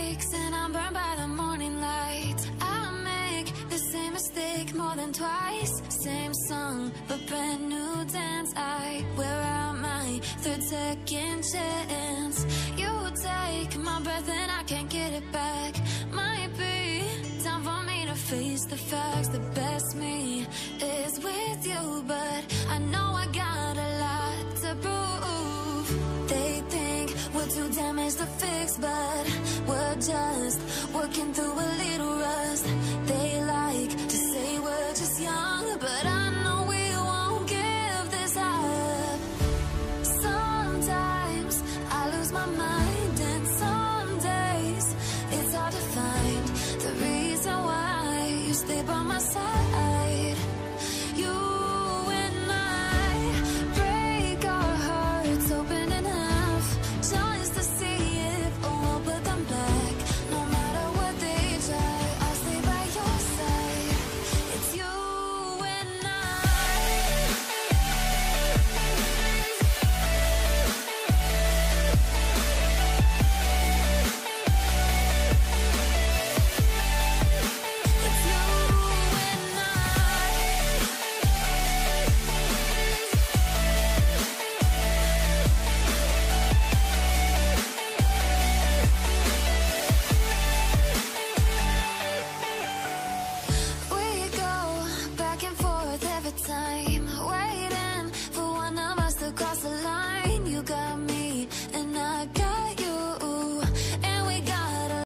breaks and I'm burned by the morning light. I make the same mistake more than twice. Same song, but brand new dance. I wear out my third second chance. You take my breath and I can't get it back. Might be time for me to face the facts. The best me is with you, but I know I got a lot to prove. They think we're too damaged to fix, but we're just working through a little rust. They like to say we're just young, but I know we won't give this up. Sometimes I lose my mind, and some days it's hard to find the reason why you stay by my side. You and I break our hearts open enough just to see if we'll put them back. No matter what they try, I'll stay by your side. It's you and time, waiting for one of us to cross the line. You got